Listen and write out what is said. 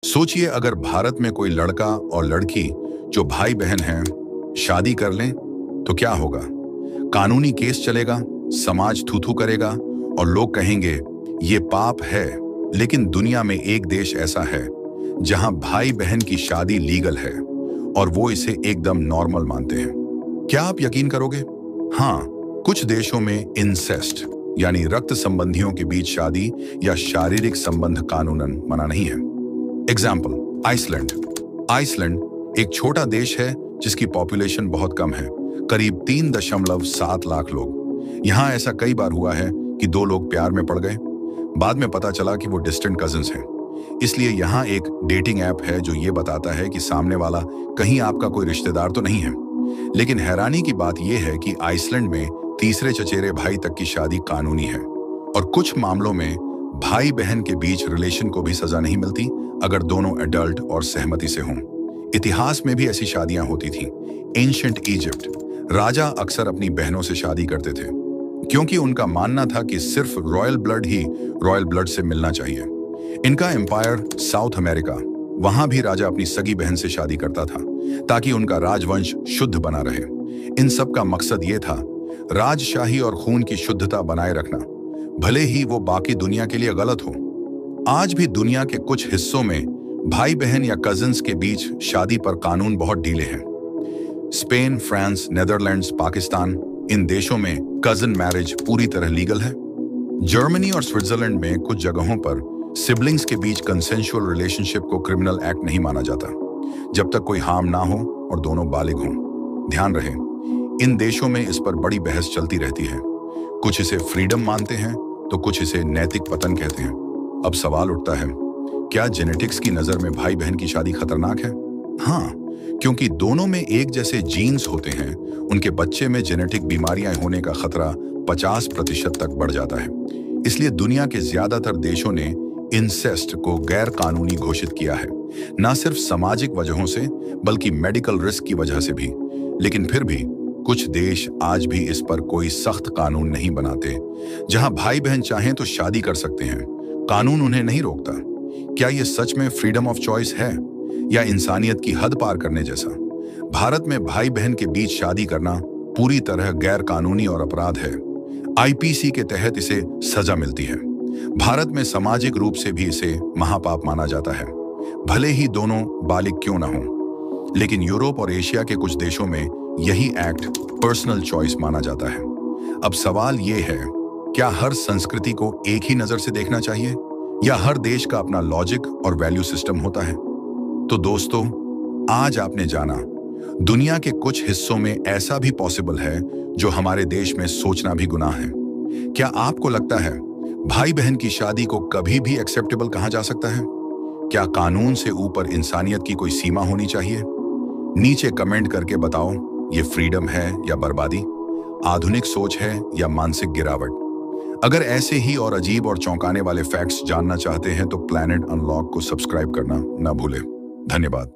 सोचिए अगर भारत में कोई लड़का और लड़की जो भाई बहन हैं शादी कर लें तो क्या होगा। कानूनी केस चलेगा, समाज थू-थू करेगा और लोग कहेंगे ये पाप है। लेकिन दुनिया में एक देश ऐसा है जहां भाई बहन की शादी लीगल है और वो इसे एकदम नॉर्मल मानते हैं। क्या आप यकीन करोगे? हाँ, कुछ देशों में इंसेस्ट यानी रक्त संबंधियों के बीच शादी या शारीरिक संबंध कानूनन मना नहीं है। Example, Iceland. आइसलैंड एक छोटा देश है जिसकी पॉपुलेशन बहुत कम है, करीब 3.7 लाख लोग। यहाँ ऐसा कई बार हुआ है कि दो लोग प्यार में पड़ गए, बाद में पता चला कि वो डिस्टेंट कजिन्स हैं। इसलिए यहाँ एक डेटिंग ऐप है जो ये बताता है कि सामने वाला कहीं आपका कोई रिश्तेदार तो नहीं है। लेकिन हैरानी की बात यह है कि आइसलैंड में तीसरे चचेरे भाई तक की शादी कानूनी है और कुछ मामलों में भाई बहन के बीच रिलेशन को भी सजा नहीं मिलती अगर दोनों एडल्ट और सहमति से हों। इतिहास में भी ऐसी शादियां होती थीं। एंशिएंट इजिप्ट, राजा अक्सर अपनी बहनों से शादी करते थे क्योंकि उनका मानना था कि सिर्फ रॉयल ब्लड ही रॉयल ब्लड से मिलना चाहिए। इनका एम्पायर साउथ अमेरिका, वहां भी राजा अपनी सगी बहन से शादी करता था ताकि उनका राजवंश शुद्ध बना रहे। इन सब का मकसद ये था राजशाही और खून की शुद्धता बनाए रखना, भले ही वो बाकी दुनिया के लिए गलत हो। आज भी दुनिया के कुछ हिस्सों में भाई बहन या कजिन्स के बीच शादी पर कानून बहुत ढीले हैं। स्पेन, फ्रांस, नेदरलैंड्स, पाकिस्तान, इन देशों में कजिन मैरिज पूरी तरह लीगल है। जर्मनी और स्विट्जरलैंड में कुछ जगहों पर सिबलिंग्स के बीच कंसेंशुअल रिलेशनशिप को क्रिमिनल एक्ट नहीं माना जाता जब तक कोई हार्म ना हो और दोनों बालिग हों। ध्यान रहे, इन देशों में इस पर बड़ी बहस चलती रहती है। कुछ इसे फ्रीडम मानते हैं तो कुछ इसे नैतिक पतन कहते हैं। अब सवाल उठता है, क्या जेनेटिक्स की नजर में भाई बहन की शादी खतरनाक है? हाँ, क्योंकि दोनों में एक जैसे जीन्स होते हैं, उनके बच्चे में जेनेटिक बीमारियां होने का खतरा 50% तक बढ़ जाता है। इसलिए दुनिया के ज्यादातर देशों ने इंसेस्ट को गैर कानूनी घोषित किया है, न सिर्फ सामाजिक वजहों से बल्कि मेडिकल रिस्क की वजह से भी। लेकिन फिर भी कुछ देश आज भी इस पर कोई सख्त कानून नहीं बनाते। जहां भाई बहन चाहें तो शादी कर सकते हैं, कानून उन्हें नहीं रोकता। क्या यह सच में फ्रीडम ऑफ चॉइस है या इंसानियत की हद पार करने जैसा? भारत में भाई बहन के बीच शादी करना पूरी तरह गैर कानूनी और अपराध है। आईपीसी के तहत इसे सजा मिलती है। भारत में सामाजिक रूप से भी इसे महापाप माना जाता है, भले ही दोनों बालिग क्यों ना हो। लेकिन यूरोप और एशिया के कुछ देशों में यही एक्ट पर्सनल चॉइस माना जाता है। अब सवाल ये है, क्या हर संस्कृति को एक ही नजर से देखना चाहिए या हर देश का अपना लॉजिक और वैल्यू सिस्टम होता है? तो दोस्तों, आज आपने जाना, दुनिया के कुछ हिस्सों में ऐसा भी पॉसिबल है जो हमारे देश में सोचना भी गुनाह है। क्या आपको लगता है भाई बहन की शादी को कभी भी एक्सेप्टेबल कहा जा सकता है? क्या कानून से ऊपर इंसानियत की कोई सीमा होनी चाहिए? नीचे कमेंट करके बताओ, ये फ्रीडम है या बर्बादी, आधुनिक सोच है या मानसिक गिरावट? अगर ऐसे ही और अजीब और चौंकाने वाले फैक्ट्स जानना चाहते हैं तो प्लैनेट अनलॉक को सब्सक्राइब करना ना भूलें। धन्यवाद।